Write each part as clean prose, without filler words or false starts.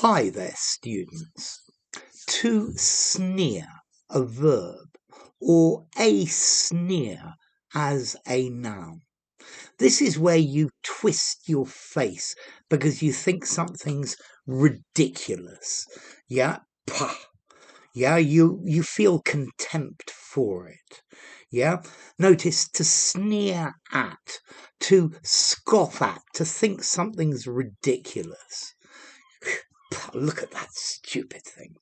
Hi there, students. To sneer, a verb, or a sneer as a noun. This is where you twist your face because you think something's ridiculous. Yeah, pah. Yeah, you feel contempt for it. Yeah, notice to sneer at, to scoff at, to think something's ridiculous. Look at that stupid thing.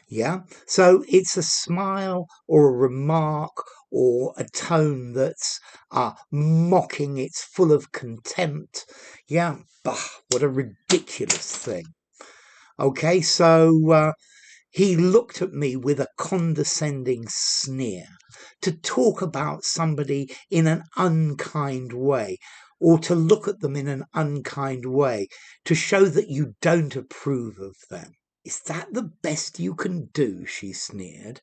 Yeah. So it's a smile or a remark or a tone that's mocking. It's full of contempt. Yeah. Bah, what a ridiculous thing. Okay. So he looked at me with a condescending sneer to talk about somebody in an unkind way, or to look at them in an unkind way, to show that you don't approve of them. Is that the best you can do? She sneered.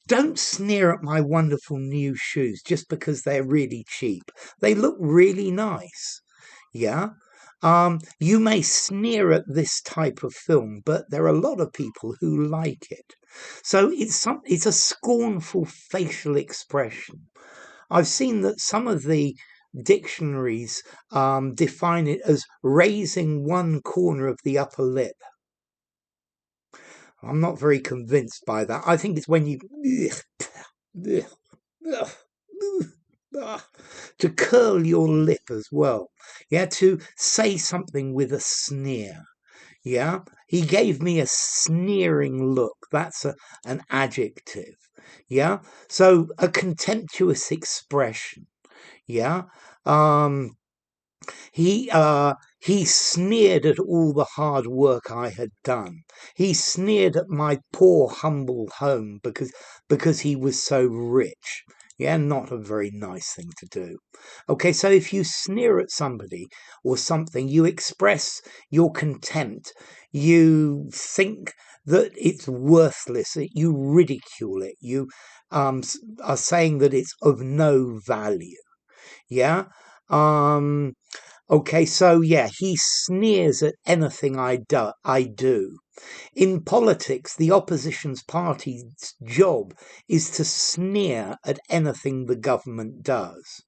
Don't sneer at my wonderful new shoes just because they're really cheap. They look really nice. Yeah. You may sneer at this type of film, but there are a lot of people who like it. So it's a scornful facial expression. I've seen that some of the dictionaries define it as raising one corner of the upper lip. I'm not very convinced by that. I think it's when you to curl your lip as well. Yeah, to say something with a sneer. Yeah, he gave me a sneering look. That's an adjective. Yeah, so a contemptuous expression. Yeah, um, he sneered at all the hard work I had done. He sneered at my poor humble home because he was so rich. Yeah, not a very nice thing to do. Okay, so if you sneer at somebody or something, you express your contempt. You think that it's worthless. You ridicule it. You are saying that it's of no value. Yeah. Um, Okay, so yeah, he sneers at anything I do. In politics, the opposition's party's job is to sneer at anything the government does.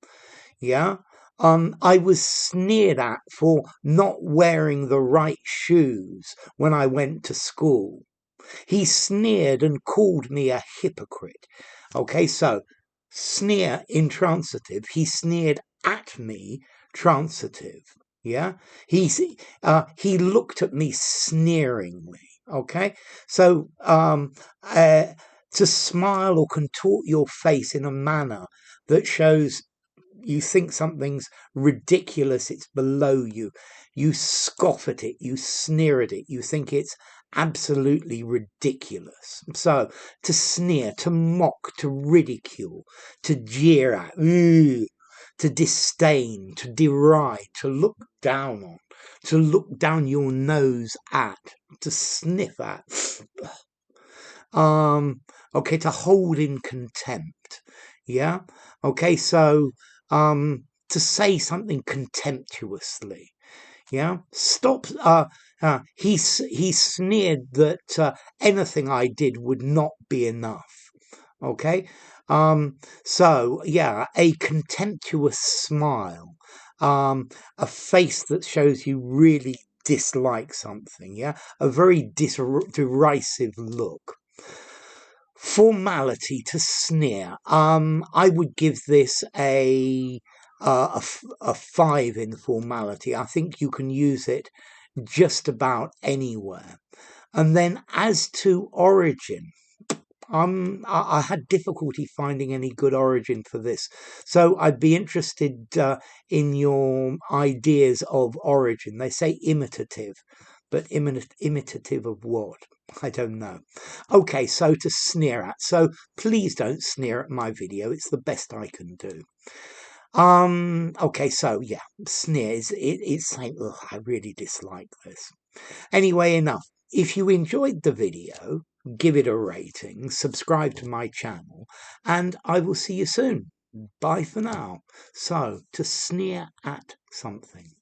Yeah? I was sneered at for not wearing the right shoes when I went to school. He sneered and called me a hypocrite. Okay, so sneer intransitive. He sneered at me transitive. Yeah, he looked at me sneeringly. Okay, so to smile or contort your face in a manner that shows you think something's ridiculous, it's below you, you scoff at it, you sneer at it, you think it's absolutely ridiculous. So to sneer, to mock, to ridicule, to jeer at, to disdain, to deride, to look down on, to look down your nose at, to sniff at. Okay, to hold in contempt. Yeah. Okay, so to say something contemptuously. Yeah. Stop. He sneered that anything I did would not be enough. Okay. So yeah, a contemptuous smile, a face that shows you really dislike something. Yeah, a very derisive look. Formality, to sneer. I would give this a 5 in formality. I think you can use it just about anywhere. And then as to origin, I had difficulty finding any good origin for this. So I'd be interested in your ideas of origin. They say imitative, but imitative of what? I don't know. Okay, so to sneer at. So please don't sneer at my video. It's the best I can do. Okay, so yeah, sneers. It's saying, ugh, I really dislike this. Anyway, enough. If you enjoyed the video, give it a rating, subscribe to my channel, and I will see you soon. Bye for now. So, to sneer at something.